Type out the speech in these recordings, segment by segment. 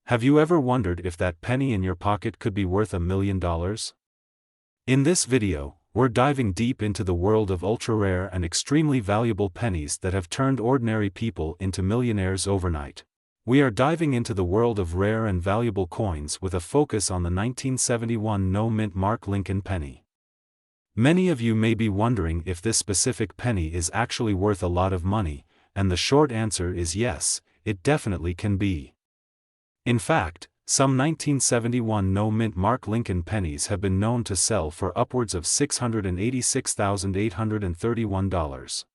Have you ever wondered if that penny in your pocket could be worth $1 million? In this video, we're diving deep into the world of ultra-rare and extremely valuable pennies that have turned ordinary people into millionaires overnight. We are diving into the world of rare and valuable coins with a focus on the 1971 no-mint mark Lincoln penny. Many of you may be wondering if this specific penny is actually worth a lot of money, and the short answer is yes, it definitely can be. In fact, some 1971 no-mint mark Lincoln pennies have been known to sell for upwards of $686,831.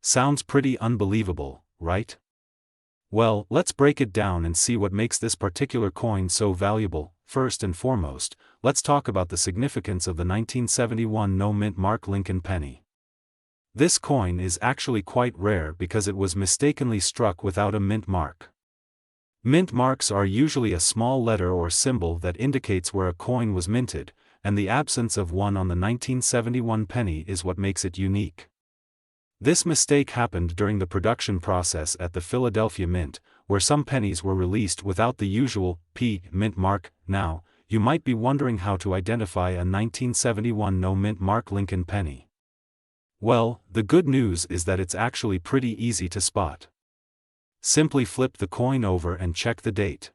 Sounds pretty unbelievable, right? Well, let's break it down and see what makes this particular coin so valuable. First and foremost, let's talk about the significance of the 1971 no-mint mark Lincoln penny. This coin is actually quite rare because it was mistakenly struck without a mint mark. Mint marks are usually a small letter or symbol that indicates where a coin was minted, and the absence of one on the 1971 penny is what makes it unique. This mistake happened during the production process at the Philadelphia Mint, where some pennies were released without the usual P mint mark. Now, you might be wondering how to identify a 1971 no-mint mark Lincoln penny. Well, the good news is that it's actually pretty easy to spot. Simply flip the coin over and check the date.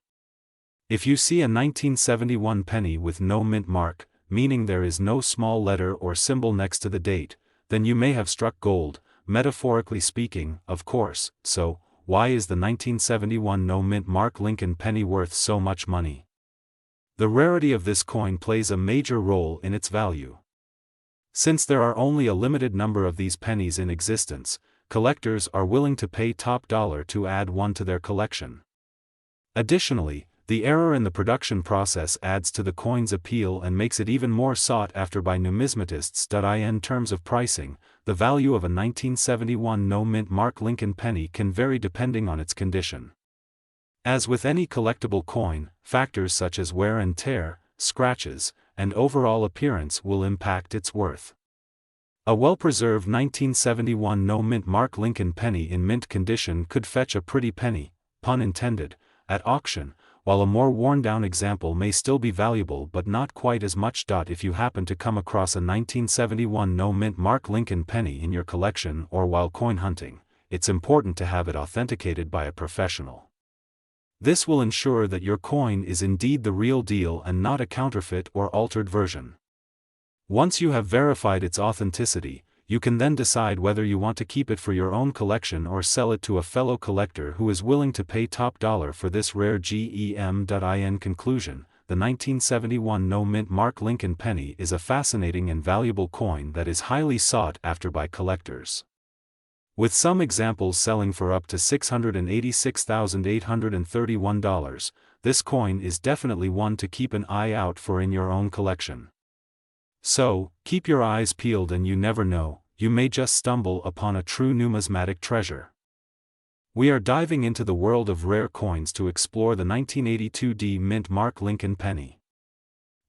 If you see a 1971 penny with no mint mark, meaning there is no small letter or symbol next to the date, then you may have struck gold, metaphorically speaking, of course. So, why is the 1971 no mint mark Lincoln penny worth so much money? The rarity of this coin plays a major role in its value. Since there are only a limited number of these pennies in existence, collectors are willing to pay top dollar to add one to their collection. Additionally, the error in the production process adds to the coin's appeal and makes it even more sought after by numismatists. In terms of pricing, the value of a 1971 no-mint mark Lincoln penny can vary depending on its condition. As with any collectible coin, factors such as wear and tear, scratches, and overall appearance will impact its worth. A well-preserved 1971 no-mint mark Lincoln penny in mint condition could fetch a pretty penny, pun intended, at auction, while a more worn-down example may still be valuable but not quite as much. If you happen to come across a 1971 no-mint mark Lincoln penny in your collection or while coin hunting, it's important to have it authenticated by a professional. This will ensure that your coin is indeed the real deal and not a counterfeit or altered version. Once you have verified its authenticity, you can then decide whether you want to keep it for your own collection or sell it to a fellow collector who is willing to pay top dollar for this rare gem. In conclusion, the 1971 no-mint mark Lincoln penny is a fascinating and valuable coin that is highly sought after by collectors. With some examples selling for up to $686,831, this coin is definitely one to keep an eye out for in your own collection. So, keep your eyes peeled and you never know, you may just stumble upon a true numismatic treasure. We are diving into the world of rare coins to explore the 1982 D mint mark Lincoln penny.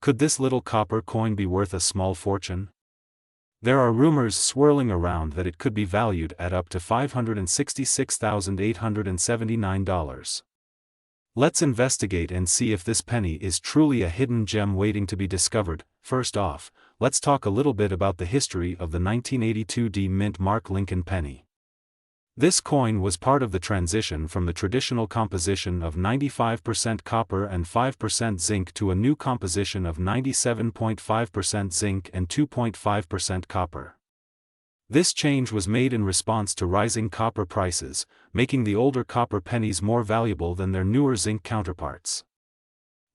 Could this little copper coin be worth a small fortune? There are rumors swirling around that it could be valued at up to $566,879. Let's investigate and see if this penny is truly a hidden gem waiting to be discovered. First off, let's talk a little bit about the history of the 1982 D mint mark Lincoln penny. This coin was part of the transition from the traditional composition of 95% copper and 5% zinc to a new composition of 97.5% zinc and 2.5% copper. This change was made in response to rising copper prices, making the older copper pennies more valuable than their newer zinc counterparts.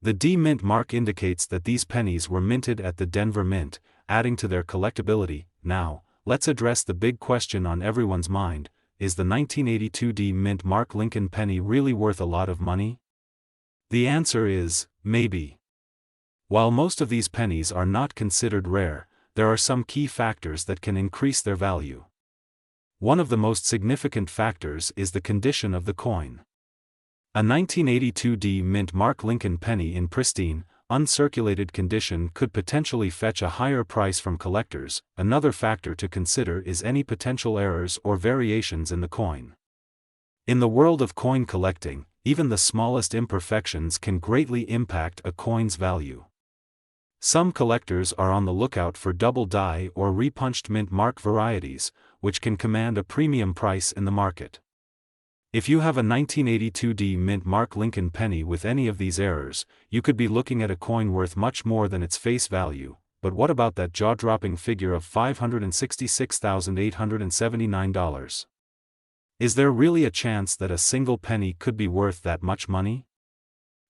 The D mint mark indicates that these pennies were minted at the Denver Mint, adding to their collectability. Now, let's address the big question on everyone's mind: is the 1982 D mint mark Lincoln penny really worth a lot of money? The answer is, maybe. While most of these pennies are not considered rare, there are some key factors that can increase their value. One of the most significant factors is the condition of the coin. A 1982 D mint mark Lincoln penny in pristine, uncirculated condition could potentially fetch a higher price from collectors. Another factor to consider is any potential errors or variations in the coin. In the world of coin collecting, even the smallest imperfections can greatly impact a coin's value. Some collectors are on the lookout for double die or repunched mint mark varieties, which can command a premium price in the market. If you have a 1982D mint mark Lincoln penny with any of these errors, you could be looking at a coin worth much more than its face value. But what about that jaw-dropping figure of $566,879? Is there really a chance that a single penny could be worth that much money?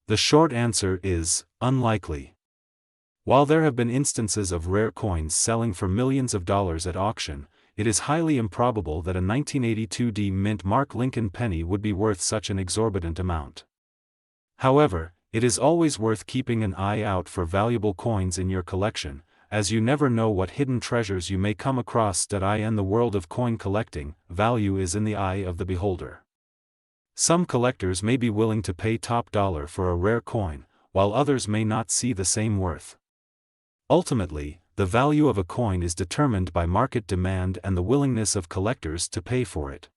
The short answer is, unlikely. While there have been instances of rare coins selling for millions of dollars at auction, it is highly improbable that a 1982D mint mark Lincoln penny would be worth such an exorbitant amount. However, it is always worth keeping an eye out for valuable coins in your collection, as you never know what hidden treasures you may come across. In the world of coin collecting, value is in the eye of the beholder. Some collectors may be willing to pay top dollar for a rare coin, while others may not see the same worth. Ultimately, the value of a coin is determined by market demand and the willingness of collectors to pay for it.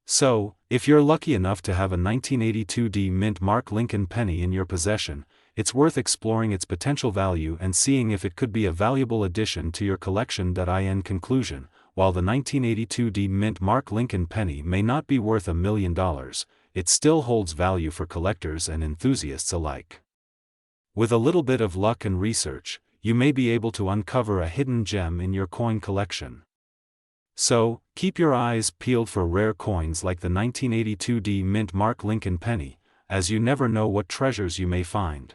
So, if you're lucky enough to have a 1982D mint mark Lincoln penny in your possession, it's worth exploring its potential value and seeing if it could be a valuable addition to your collection. In conclusion, while the 1982D mint mark Lincoln penny may not be worth $1 million, it still holds value for collectors and enthusiasts alike. With a little bit of luck and research, you may be able to uncover a hidden gem in your coin collection. So, keep your eyes peeled for rare coins like the 1982D mint mark Lincoln penny, as you never know what treasures you may find.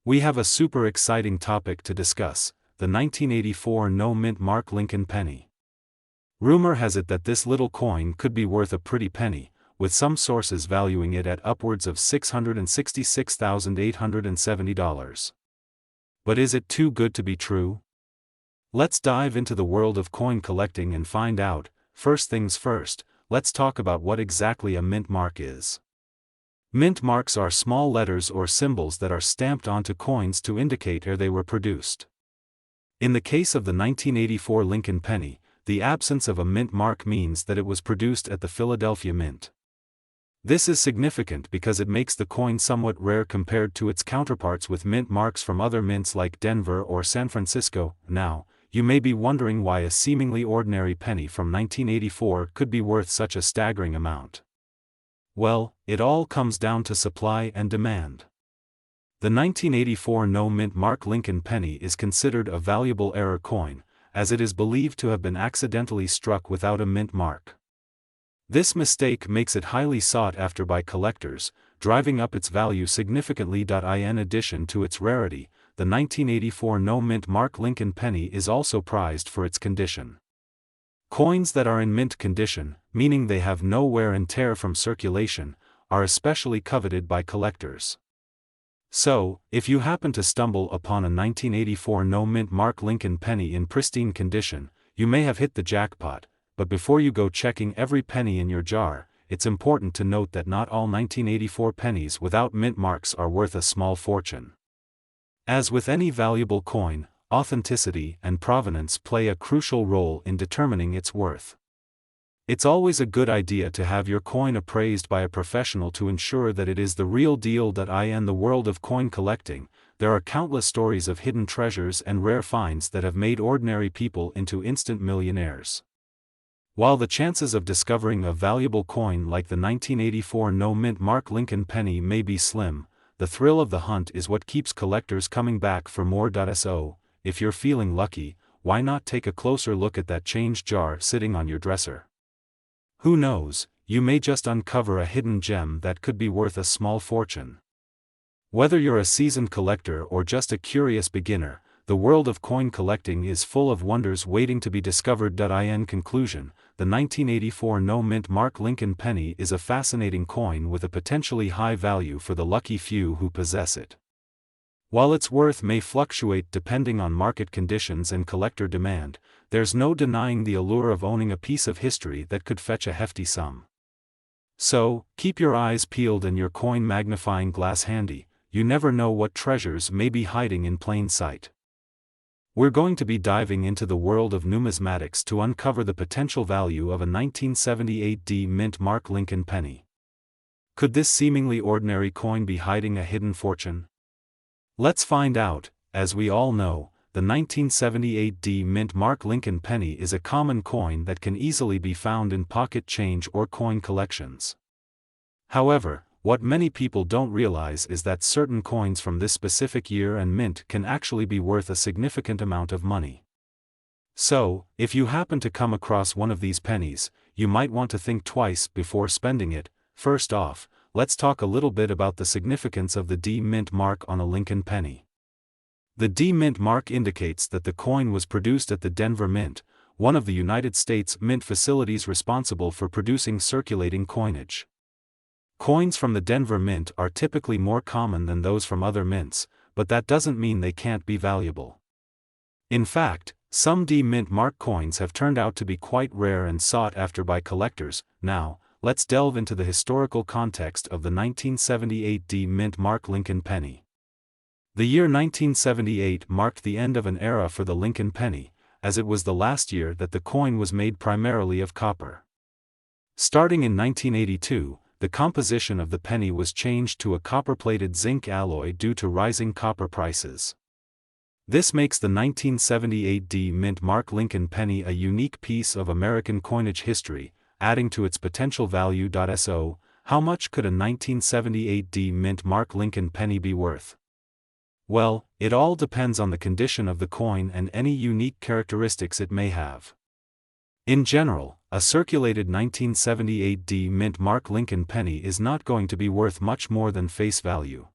We have a super exciting topic to discuss: the 1984 no mint mark Lincoln penny. Rumor has it that this little coin could be worth a pretty penny, with some sources valuing it at upwards of $666,870. But is it too good to be true? Let's dive into the world of coin collecting and find out. First things first, let's talk about what exactly a mint mark is. Mint marks are small letters or symbols that are stamped onto coins to indicate where they were produced. In the case of the 1984 Lincoln penny, the absence of a mint mark means that it was produced at the Philadelphia Mint. This is significant because it makes the coin somewhat rare compared to its counterparts with mint marks from other mints like Denver or San Francisco. Now, you may be wondering why a seemingly ordinary penny from 1984 could be worth such a staggering amount. Well, it all comes down to supply and demand. The 1984 no mint mark Lincoln penny is considered a valuable error coin, as it is believed to have been accidentally struck without a mint mark. This mistake makes it highly sought after by collectors, driving up its value significantly. In addition to its rarity, the 1984 no mint mark Lincoln penny is also prized for its condition. Coins that are in mint condition, meaning they have no wear and tear from circulation, are especially coveted by collectors. So, if you happen to stumble upon a 1984 no mint mark Lincoln penny in pristine condition, you may have hit the jackpot. But before you go checking every penny in your jar, it's important to note that not all 1984 pennies without mint marks are worth a small fortune. As with any valuable coin, authenticity and provenance play a crucial role in determining its worth. It's always a good idea to have your coin appraised by a professional to ensure that it is the real deal. In the world of coin collecting, there are countless stories of hidden treasures and rare finds that have made ordinary people into instant millionaires. While the chances of discovering a valuable coin like the 1984 no mint mark Lincoln penny may be slim, the thrill of the hunt is what keeps collectors coming back for more. So, if you're feeling lucky, why not take a closer look at that change jar sitting on your dresser? Who knows, you may just uncover a hidden gem that could be worth a small fortune. Whether you're a seasoned collector or just a curious beginner, the world of coin collecting is full of wonders waiting to be discovered. In conclusion, the 1984 no mint mark Lincoln penny is a fascinating coin with a potentially high value for the lucky few who possess it. While its worth may fluctuate depending on market conditions and collector demand, there's no denying the allure of owning a piece of history that could fetch a hefty sum. So, keep your eyes peeled and your coin magnifying glass handy. You never know what treasures may be hiding in plain sight. We're going to be diving into the world of numismatics to uncover the potential value of a 1978D mint mark Lincoln penny. Could this seemingly ordinary coin be hiding a hidden fortune? Let's find out. As we all know, the 1978 D Mint Mark Lincoln penny is a common coin that can easily be found in pocket change or coin collections. However, what many people don't realize is that certain coins from this specific year and mint can actually be worth a significant amount of money. So, if you happen to come across one of these pennies, you might want to think twice before spending it. First off, let's talk a little bit about the significance of the D Mint mark on a Lincoln penny. The D Mint mark indicates that the coin was produced at the Denver Mint, one of the United States mint facilities responsible for producing circulating coinage. Coins from the Denver Mint are typically more common than those from other mints, but that doesn't mean they can't be valuable. In fact, some D Mint mark coins have turned out to be quite rare and sought after by collectors. Now, let's delve into the historical context of the 1978 D Mint Mark Lincoln penny. The year 1978 marked the end of an era for the Lincoln penny, as it was the last year that the coin was made primarily of copper. Starting in 1982, the composition of the penny was changed to a copper-plated zinc alloy due to rising copper prices. This makes the 1978 D Mint Mark Lincoln penny a unique piece of American coinage history, adding to its potential value. So, how much could a 1978 D Mint Mark Lincoln penny be worth? Well, it all depends on the condition of the coin and any unique characteristics it may have. In general, a circulated 1978 D Mint Mark Lincoln penny is not going to be worth much more than face value.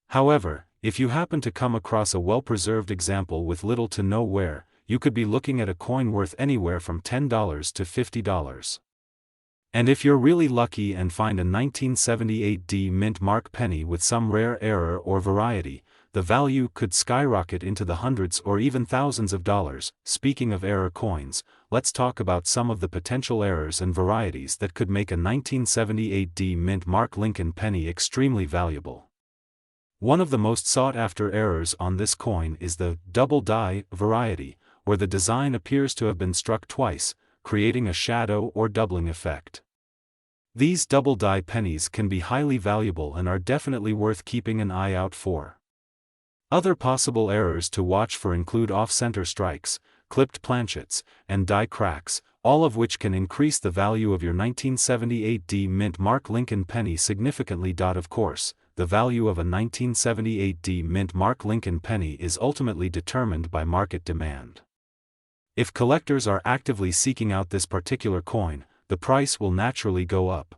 However, if you happen to come across a well-preserved example with little to no wear, you could be looking at a coin worth anywhere from $10 to $50. And if you're really lucky and find a 1978 D Mint Mark penny with some rare error or variety, the value could skyrocket into the hundreds or even thousands of dollars. Speaking of error coins, let's talk about some of the potential errors and varieties that could make a 1978 D Mint Mark Lincoln penny extremely valuable. One of the most sought-after errors on this coin is the double die variety, where the design appears to have been struck twice, creating a shadow or doubling effect. These double die pennies can be highly valuable and are definitely worth keeping an eye out for. Other possible errors to watch for include off-center strikes, clipped planchets, and die cracks, all of which can increase the value of your 1978 D Mint Mark Lincoln penny significantly. Of course, the value of a 1978 D Mint Mark Lincoln penny is ultimately determined by market demand. If collectors are actively seeking out this particular coin, the price will naturally go up.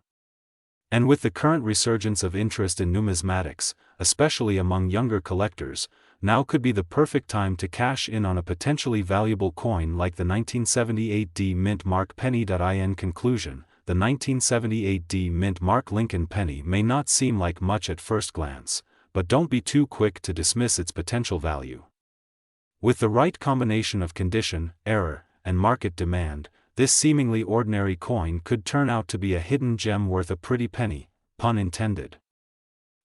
And with the current resurgence of interest in numismatics, especially among younger collectors, now could be the perfect time to cash in on a potentially valuable coin like the 1978 D Mint Mark penny. In conclusion, the 1978 D Mint Mark Lincoln penny may not seem like much at first glance, but don't be too quick to dismiss its potential value. With the right combination of condition, error, and market demand, this seemingly ordinary coin could turn out to be a hidden gem worth a pretty penny, pun intended.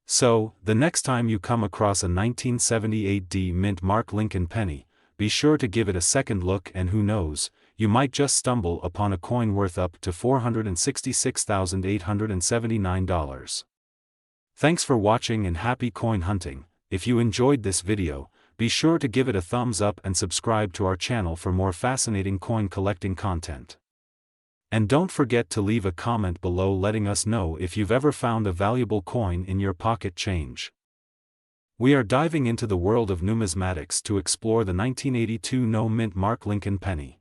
So, the next time you come across a 1978 D Mint Mark Lincoln penny, be sure to give it a second look, and who knows, you might just stumble upon a coin worth up to $466,879. Thanks for watching and happy coin hunting. If you enjoyed this video, be sure to give it a thumbs up and subscribe to our channel for more fascinating coin collecting content. And don't forget to leave a comment below letting us know if you've ever found a valuable coin in your pocket change. We are diving into the world of numismatics to explore the 1982 No Mint Mark Lincoln penny.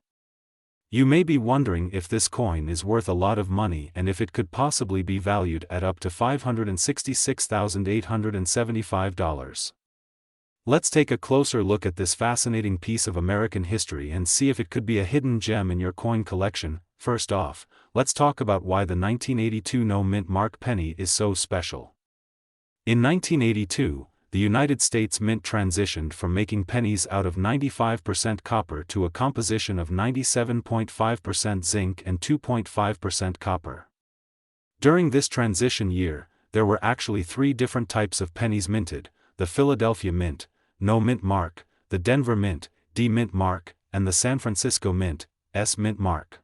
You may be wondering if this coin is worth a lot of money and if it could possibly be valued at up to $566,875. Let's take a closer look at this fascinating piece of American history and see if it could be a hidden gem in your coin collection. First off, let's talk about why the 1982 No Mint Mark penny is so special. In 1982, the United States Mint transitioned from making pennies out of 95% copper to a composition of 97.5% zinc and 2.5% copper. During this transition year, there were actually three different types of pennies minted: the Philadelphia Mint, No Mint Mark, the Denver Mint, D Mint Mark, and the San Francisco Mint, S Mint Mark.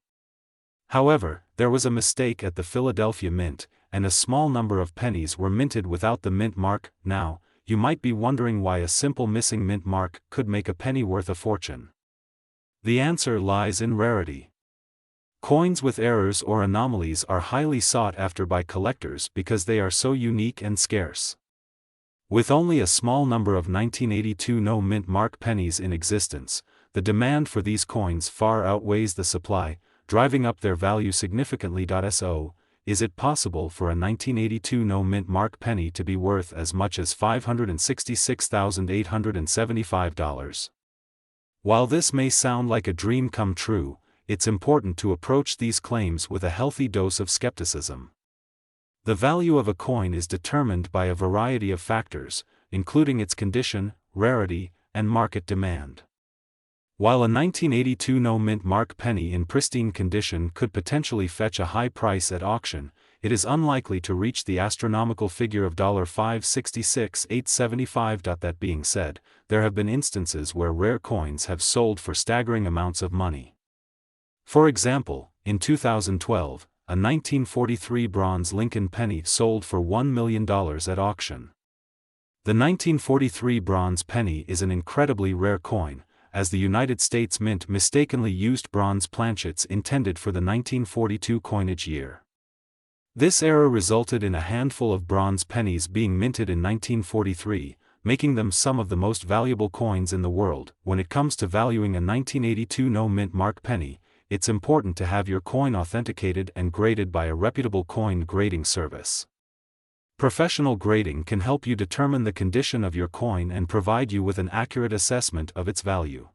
However, there was a mistake at the Philadelphia Mint, and a small number of pennies were minted without the mint mark. Now, you might be wondering why a simple missing mint mark could make a penny worth a fortune. The answer lies in rarity. Coins with errors or anomalies are highly sought after by collectors because they are so unique and scarce. With only a small number of 1982 no mint mark pennies in existence, the demand for these coins far outweighs the supply, driving up their value significantly. So, is it possible for a 1982 no mint mark penny to be worth as much as $566,875? While this may sound like a dream come true, it's important to approach these claims with a healthy dose of skepticism. The value of a coin is determined by a variety of factors, including its condition, rarity, and market demand. While a 1982 no mint mark penny in pristine condition could potentially fetch a high price at auction, it is unlikely to reach the astronomical figure of $566,875. That being said, there have been instances where rare coins have sold for staggering amounts of money. For example, in 2012, a 1943 bronze Lincoln penny sold for $1 million at auction. The 1943 bronze penny is an incredibly rare coin, as the United States Mint mistakenly used bronze planchets intended for the 1942 coinage year. This error resulted in a handful of bronze pennies being minted in 1943, making them some of the most valuable coins in the world. When it comes to valuing a 1982 no mint mark penny, it's important to have your coin authenticated and graded by a reputable coin grading service. Professional grading can help you determine the condition of your coin and provide you with an accurate assessment of its value.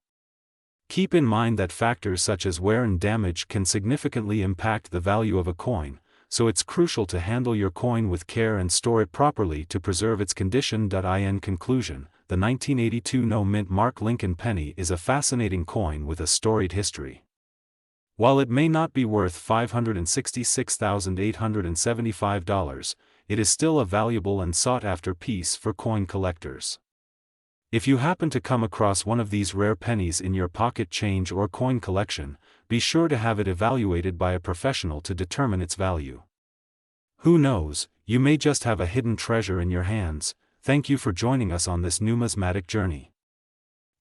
Keep in mind that factors such as wear and damage can significantly impact the value of a coin, so it's crucial to handle your coin with care and store it properly to preserve its condition. In conclusion, the 1982 no mint mark Lincoln penny is a fascinating coin with a storied history. While it may not be worth $566,875, it is still a valuable and sought-after piece for coin collectors. If you happen to come across one of these rare pennies in your pocket change or coin collection, be sure to have it evaluated by a professional to determine its value. Who knows, you may just have a hidden treasure in your hands. Thank you for joining us on this numismatic journey.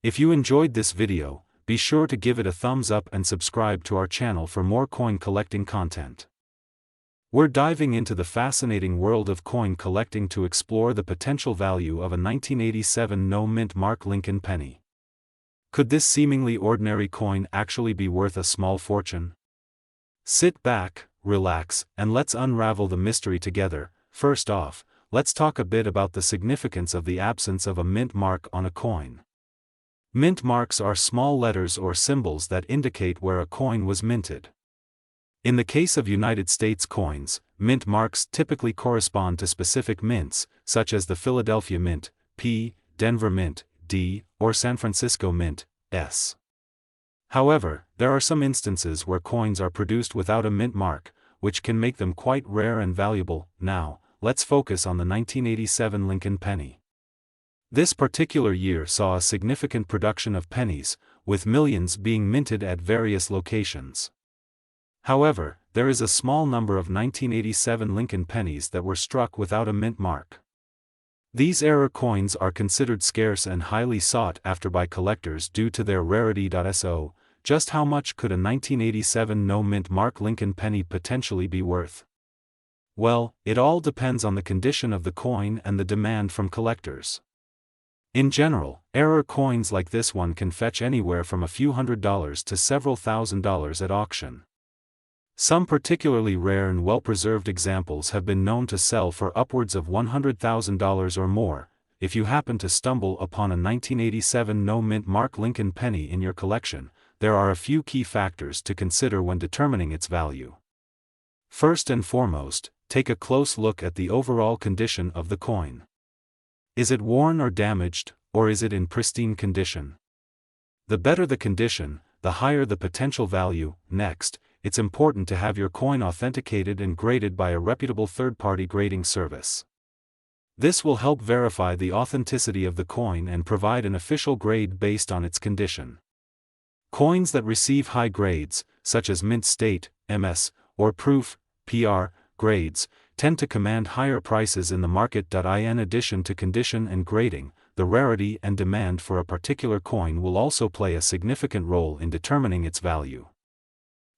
If you enjoyed this video, be sure to give it a thumbs up and subscribe to our channel for more coin collecting content. We're diving into the fascinating world of coin collecting to explore the potential value of a 1987 no mint mark Lincoln penny. Could this seemingly ordinary coin actually be worth a small fortune? Sit back, relax, and let's unravel the mystery together. First off, let's talk a bit about the significance of the absence of a mint mark on a coin. Mint marks are small letters or symbols that indicate where a coin was minted. In the case of United States coins, mint marks typically correspond to specific mints, such as the Philadelphia Mint, P, Denver Mint, D, or San Francisco Mint, S. However, there are some instances where coins are produced without a mint mark, which can make them quite rare and valuable. Now, let's focus on the 1987 Lincoln penny. This particular year saw a significant production of pennies, with millions being minted at various locations. However, there is a small number of 1987 Lincoln pennies that were struck without a mint mark. These error coins are considered scarce and highly sought after by collectors due to their rarity. So, just how much could a 1987 no mint mark Lincoln penny potentially be worth? Well, it all depends on the condition of the coin and the demand from collectors. In general, error coins like this one can fetch anywhere from a few $100s to several $1,000s at auction. Some particularly rare and well-preserved examples have been known to sell for upwards of $100,000 or more. If you happen to stumble upon a 1987 no mint mark Lincoln penny in your collection, there are a few key factors to consider when determining its value. First and foremost, take a close look at the overall condition of the coin. Is it worn or damaged, or is it in pristine condition? The better the condition, the higher the potential value. Next, it's important to have your coin authenticated and graded by a reputable third-party grading service. This will help verify the authenticity of the coin and provide an official grade based on its condition. Coins that receive high grades, such as Mint State, MS, or Proof, PR, grades, tend to command higher prices in the market. In addition to condition and grading, the rarity and demand for a particular coin will also play a significant role in determining its value.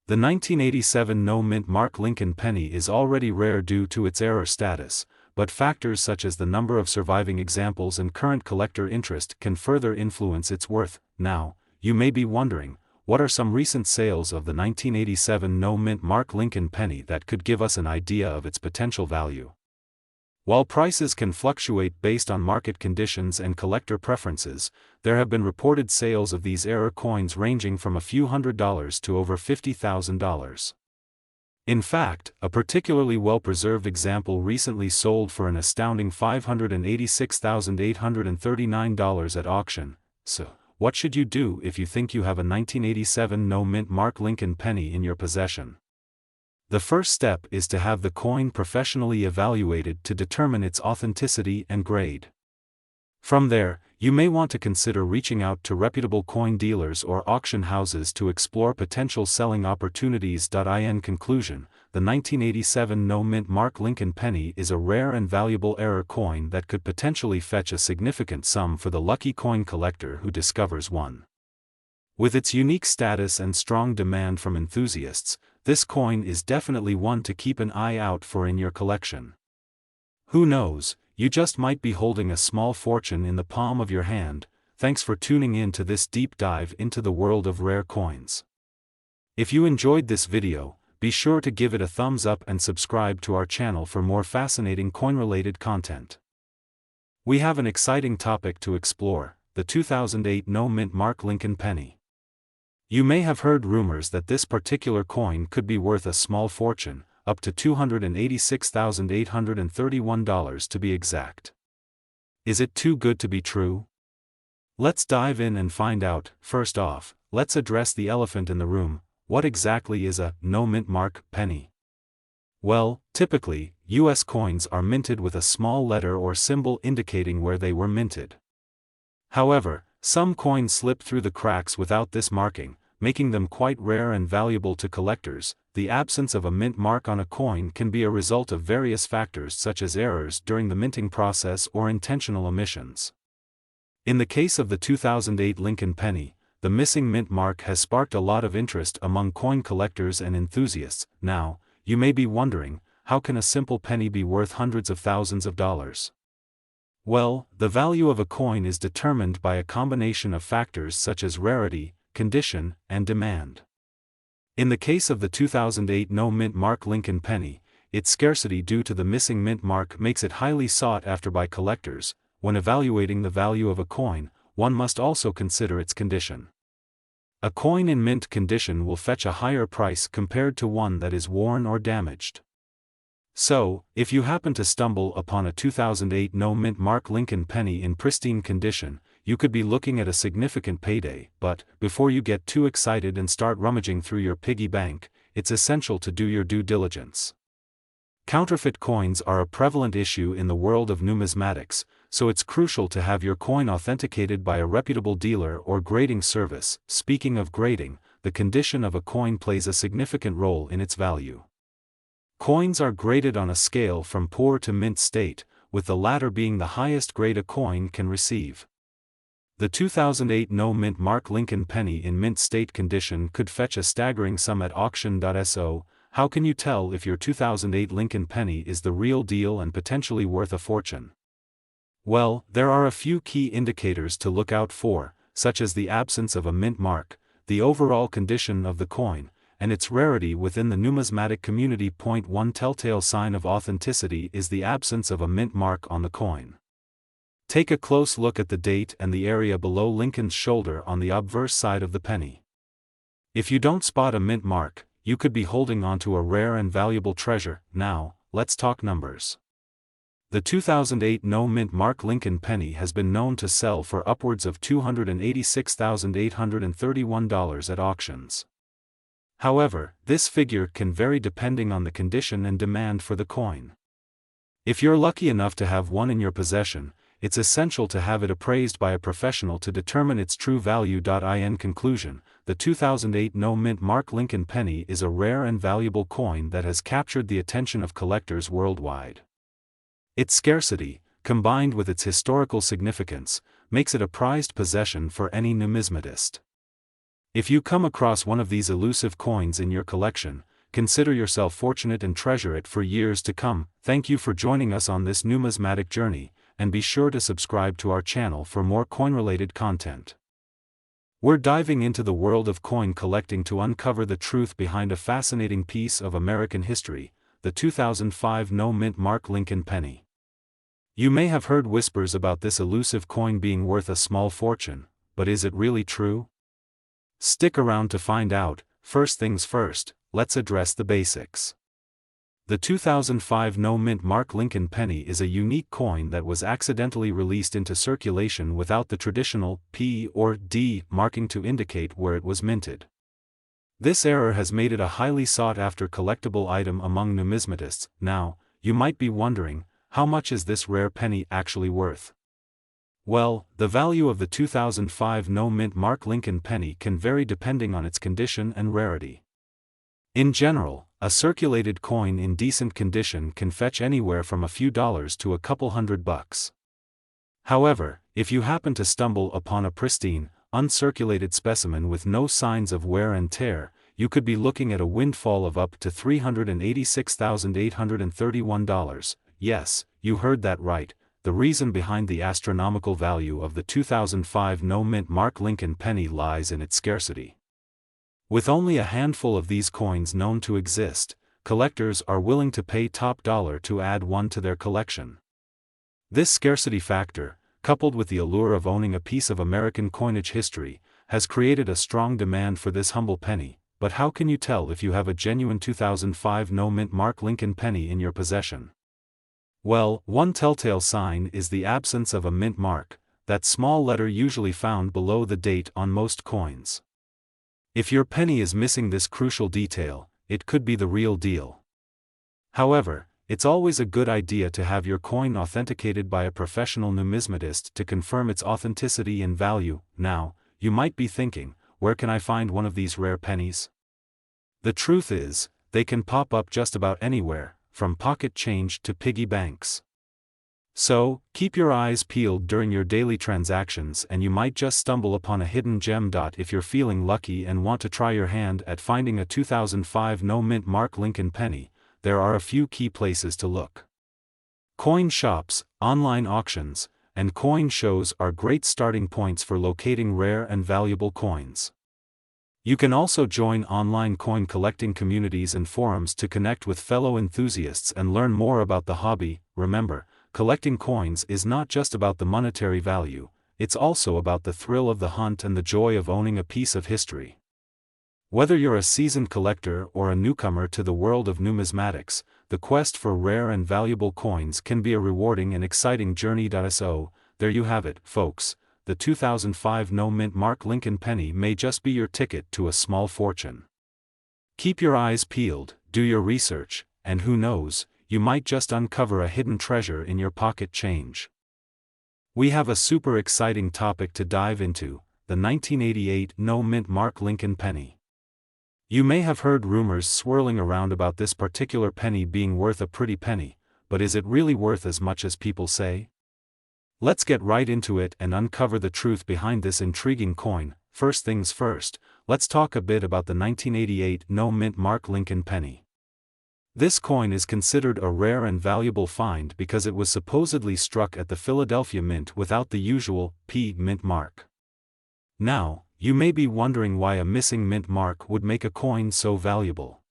The 1987 no-mint mark Lincoln penny is already rare due to its error status, but factors such as the number of surviving examples and current collector interest can further influence its worth. Now, you may be wondering, what are some recent sales of the 1987 no-mint mark Lincoln penny that could give us an idea of its potential value? While prices can fluctuate based on market conditions and collector preferences, there have been reported sales of these error coins ranging from a few $100s to over $50,000. In fact, a particularly well-preserved example recently sold for an astounding $586,839 at auction. So, what should you do if you think you have a 1987 no-mint mark Lincoln penny in your possession? The first step is to have the coin professionally evaluated to determine its authenticity and grade. From there, you may want to consider reaching out to reputable coin dealers or auction houses to explore potential selling opportunities. In conclusion, the 1987 no-mint mark Lincoln penny is a rare and valuable error coin that could potentially fetch a significant sum for the lucky coin collector who discovers one. With its unique status and strong demand from enthusiasts, this coin is definitely one to keep an eye out for in your collection. Who knows, you just might be holding a small fortune in the palm of your hand. Thanks for tuning in to this deep dive into the world of rare coins. If you enjoyed this video, be sure to give it a thumbs up and subscribe to our channel for more fascinating coin-related content. We have an exciting topic to explore: the 2008 no-mint mark Lincoln penny. You may have heard rumors that this particular coin could be worth a small fortune, up to $286,831 to be exact. Is it too good to be true? Let's dive in and find out. First off, let's address the elephant in the room: what exactly is a no-mint mark penny? Well, typically, US coins are minted with a small letter or symbol indicating where they were minted. However, some coins slip through the cracks without this marking, making them quite rare and valuable to collectors. The absence of a mint mark on a coin can be a result of various factors such as errors during the minting process or intentional omissions. In the case of the 2008 Lincoln penny, the missing mint mark has sparked a lot of interest among coin collectors and enthusiasts. Now, you may be wondering, how can a simple penny be worth hundreds of thousands of dollars? Well, the value of a coin is determined by a combination of factors such as rarity, condition, and demand. In the case of the 2008 no-mint mark Lincoln penny, its scarcity due to the missing mint mark makes it highly sought after by collectors. When evaluating the value of a coin, one must also consider its condition. A coin in mint condition will fetch a higher price compared to one that is worn or damaged. So, if you happen to stumble upon a 2008 no-mint mark Lincoln penny in pristine condition, you could be looking at a significant payday. But, before you get too excited and start rummaging through your piggy bank, it's essential to do your due diligence. Counterfeit coins are a prevalent issue in the world of numismatics, so it's crucial to have your coin authenticated by a reputable dealer or grading service. Speaking of grading, the condition of a coin plays a significant role in its value. Coins are graded on a scale from poor to mint state, with the latter being the highest grade a coin can receive. The 2008 no-mint mark Lincoln penny in mint state condition could fetch a staggering sum at auction. So, how can you tell if your 2008 Lincoln penny is the real deal and potentially worth a fortune? Well, there are a few key indicators to look out for, such as the absence of a mint mark, the overall condition of the coin, and its rarity within the numismatic community. One telltale sign of authenticity is the absence of a mint mark on the coin. Take a close look at the date and the area below Lincoln's shoulder on the obverse side of the penny. If you don't spot a mint mark, you could be holding onto a rare and valuable treasure. Now, let's talk numbers. The 2008 no-mint mark Lincoln penny has been known to sell for upwards of $286,831 at auctions. However, this figure can vary depending on the condition and demand for the coin. If you're lucky enough to have one in your possession, it's essential to have it appraised by a professional to determine its true value. In conclusion, the 2008 no-mint mark Lincoln penny is a rare and valuable coin that has captured the attention of collectors worldwide. Its scarcity, combined with its historical significance, makes it a prized possession for any numismatist. If you come across one of these elusive coins in your collection, consider yourself fortunate and treasure it for years to come. Thank you for joining us on this numismatic journey, and be sure to subscribe to our channel for more coin-related content. We're diving into the world of coin collecting to uncover the truth behind a fascinating piece of American history, the 2005 no-mint mark Lincoln penny. You may have heard whispers about this elusive coin being worth a small fortune, but is it really true? Stick around to find out. First things first, let's address the basics. The 2005 no-mint mark Lincoln penny is a unique coin that was accidentally released into circulation without the traditional P or D marking to indicate where it was minted. This error has made it a highly sought-after collectible item among numismatists. Now, you might be wondering, how much is this rare penny actually worth? Well, the value of the 2005 no-mint mark Lincoln penny can vary depending on its condition and rarity. In general, a circulated coin in decent condition can fetch anywhere from a few dollars to a couple $100. However, if you happen to stumble upon a pristine, uncirculated specimen with no signs of wear and tear, you could be looking at a windfall of up to $386,831. Yes, you heard that right. The reason behind the astronomical value of the 2005 no-mint mark Lincoln penny lies in its scarcity. With only a handful of these coins known to exist, collectors are willing to pay top dollar to add one to their collection. This scarcity factor, coupled with the allure of owning a piece of American coinage history, has created a strong demand for this humble penny. But how can you tell if you have a genuine 2005 no-mint mark Lincoln penny in your possession? Well, one telltale sign is the absence of a mint mark, that small letter usually found below the date on most coins. If your penny is missing this crucial detail, it could be the real deal. However, it's always a good idea to have your coin authenticated by a professional numismatist to confirm its authenticity and value. Now, you might be thinking, where can I find one of these rare pennies? The truth is, they can pop up just about anywhere, from pocket change to piggy banks. So, keep your eyes peeled during your daily transactions and you might just stumble upon a hidden gem. If you're feeling lucky and want to try your hand at finding a 2005 no-mint mark Lincoln penny, there are a few key places to look. Coin shops, online auctions, and coin shows are great starting points for locating rare and valuable coins. You can also join online coin collecting communities and forums to connect with fellow enthusiasts and learn more about the hobby. Remember, collecting coins is not just about the monetary value, it's also about the thrill of the hunt and the joy of owning a piece of history. Whether you're a seasoned collector or a newcomer to the world of numismatics, the quest for rare and valuable coins can be a rewarding and exciting journey. So, there you have it, folks. The 2005 no-mint mark Lincoln penny may just be your ticket to a small fortune. Keep your eyes peeled, do your research, and who knows, you might just uncover a hidden treasure in your pocket change. We have a super exciting topic to dive into, the 1988 no-mint mark Lincoln penny. You may have heard rumors swirling around about this particular penny being worth a pretty penny, but is it really worth as much as people say? Let's get right into it and uncover the truth behind this intriguing coin. First things first, let's talk a bit about the 1988 no-mint mark Lincoln penny. This coin is considered a rare and valuable find because it was supposedly struck at the Philadelphia Mint without the usual P mint mark. Now, you may be wondering why a missing mint mark would make a coin so valuable.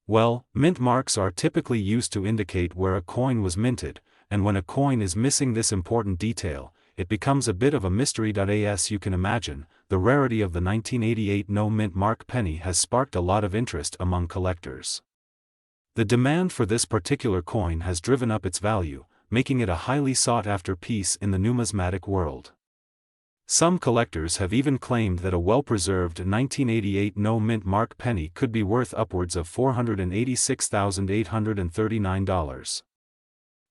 Well, mint marks are typically used to indicate where a coin was minted, and when a coin is missing this important detail, it becomes a bit of a mystery. As you can imagine, the rarity of the 1988 no-mint mark penny has sparked a lot of interest among collectors. The demand for this particular coin has driven up its value, making it a highly sought-after piece in the numismatic world. Some collectors have even claimed that a well-preserved 1988 no-mint mark penny could be worth upwards of $486,839.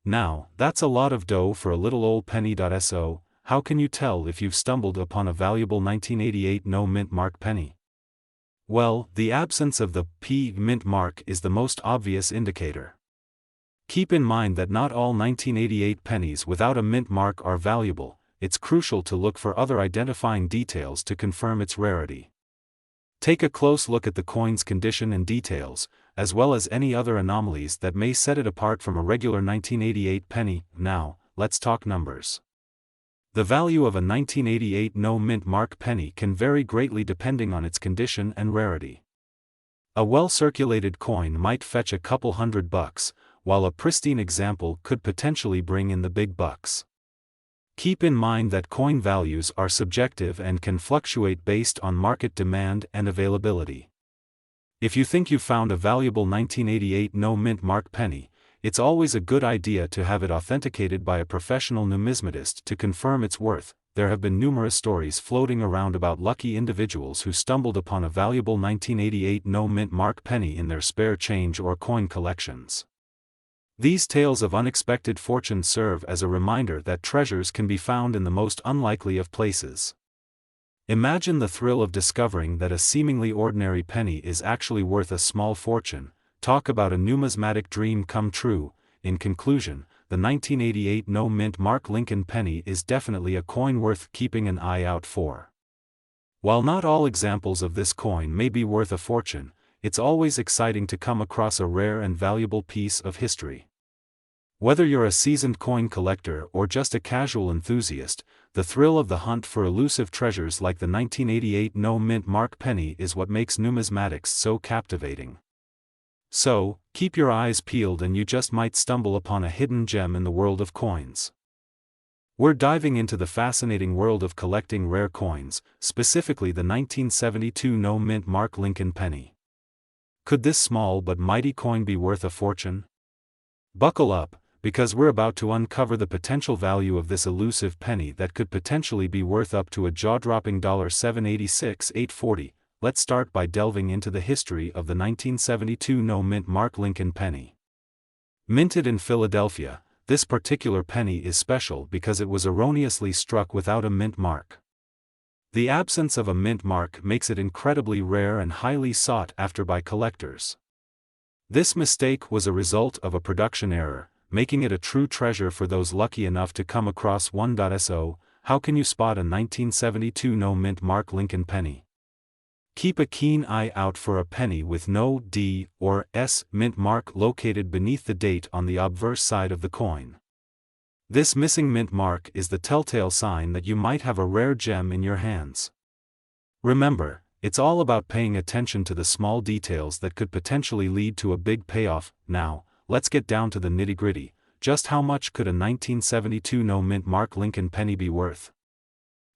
Now, that's a lot of dough for a little old penny. So, how can you tell if you've stumbled upon a valuable 1988 no mint mark penny? Well, the absence of the P mint mark is the most obvious indicator. Keep in mind that not all 1988 pennies without a mint mark are valuable. It's crucial to look for other identifying details to confirm its rarity. Take a close look at the coin's condition and details, as well as any other anomalies that may set it apart from a regular 1988 penny. Now, let's talk numbers. The value of a 1988 no mint mark penny can vary greatly depending on its condition and rarity. A well-circulated coin might fetch a couple $100, while a pristine example could potentially bring in the big bucks. Keep in mind that coin values are subjective and can fluctuate based on market demand and availability. If you think you've found a valuable 1988 no mint mark penny, it's always a good idea to have it authenticated by a professional numismatist to confirm its worth. There have been numerous stories floating around about lucky individuals who stumbled upon a valuable 1988 no mint mark penny in their spare change or coin collections. These tales of unexpected fortune serve as a reminder that treasures can be found in the most unlikely of places. Imagine the thrill of discovering that a seemingly ordinary penny is actually worth a small fortune. Talk about a numismatic dream come true. In conclusion, the 1988 no mint mark Lincoln penny is definitely a coin worth keeping an eye out for. While not all examples of this coin may be worth a fortune, it's always exciting to come across a rare and valuable piece of history. Whether you're a seasoned coin collector or just a casual enthusiast, the thrill of the hunt for elusive treasures like the 1988 no mint mark penny is what makes numismatics so captivating. So, keep your eyes peeled and you just might stumble upon a hidden gem in the world of coins. We're diving into the fascinating world of collecting rare coins, specifically the 1972 no mint mark Lincoln penny. Could this small but mighty coin be worth a fortune? Buckle up, because we're about to uncover the potential value of this elusive penny that could potentially be worth up to a jaw-dropping $786,840. Let's start by delving into the history of the 1972 no mint mark Lincoln penny. Minted in Philadelphia, this particular penny is special because it was erroneously struck without a mint mark. The absence of a mint mark makes it incredibly rare and highly sought after by collectors. This mistake was a result of a production error, making it a true treasure for those lucky enough to come across one. So, how can you spot a 1972 no mint mark Lincoln penny? Keep a keen eye out for a penny with no D or S mint mark located beneath the date on the obverse side of the coin. This missing mint mark is the telltale sign that you might have a rare gem in your hands. Remember, it's all about paying attention to the small details that could potentially lead to a big payoff. Now, let's get down to the nitty-gritty. Just how much could a 1972 no mint mark Lincoln penny be worth?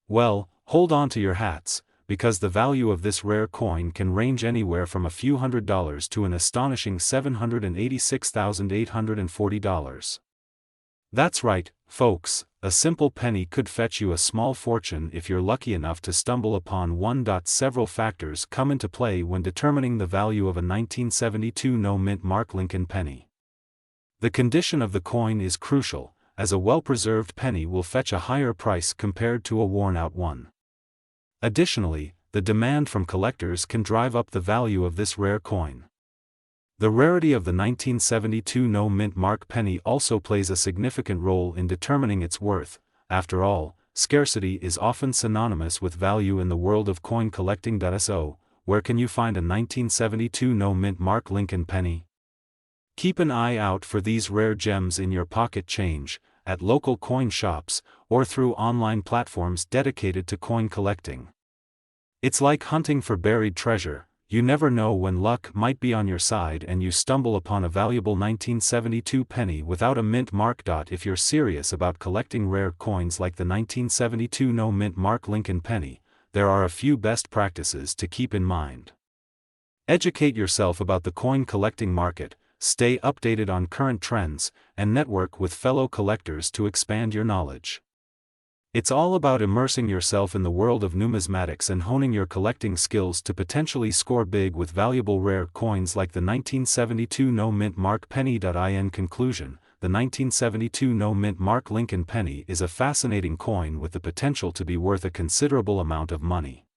Well, hold on to your hats, because the value of this rare coin can range anywhere from a few $100s to an astonishing $786,840. That's right, folks, a simple penny could fetch you a small fortune if you're lucky enough to stumble upon one. Several factors come into play when determining the value of a 1972 no mint mark Lincoln penny. The condition of the coin is crucial, as a well-preserved penny will fetch a higher price compared to a worn-out one. Additionally, the demand from collectors can drive up the value of this rare coin. The rarity of the 1972 no mint mark penny also plays a significant role in determining its worth. After all, scarcity is often synonymous with value in the world of coin collecting. So, where can you find a 1972 no mint mark Lincoln penny? Keep an eye out for these rare gems in your pocket change, at local coin shops, or through online platforms dedicated to coin collecting. It's like hunting for buried treasure. You never know when luck might be on your side and you stumble upon a valuable 1972 penny without a mint mark. If you're serious about collecting rare coins like the 1972 no mint mark Lincoln penny, there are a few best practices to keep in mind. Educate yourself about the coin collecting market, stay updated on current trends, and network with fellow collectors to expand your knowledge. It's all about immersing yourself in the world of numismatics and honing your collecting skills to potentially score big with valuable rare coins like the 1972 no mint mark penny. In conclusion, the 1972 no-mint Mark Lincoln penny is a fascinating coin with the potential to be worth a considerable amount of money.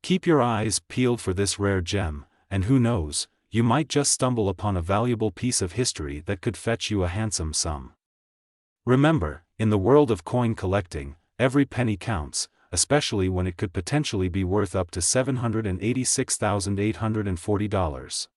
Keep your eyes peeled for this rare gem, and who knows, you might just stumble upon a valuable piece of history that could fetch you a handsome sum. Remember, in the world of coin collecting, every penny counts, especially when it could potentially be worth up to $786,840.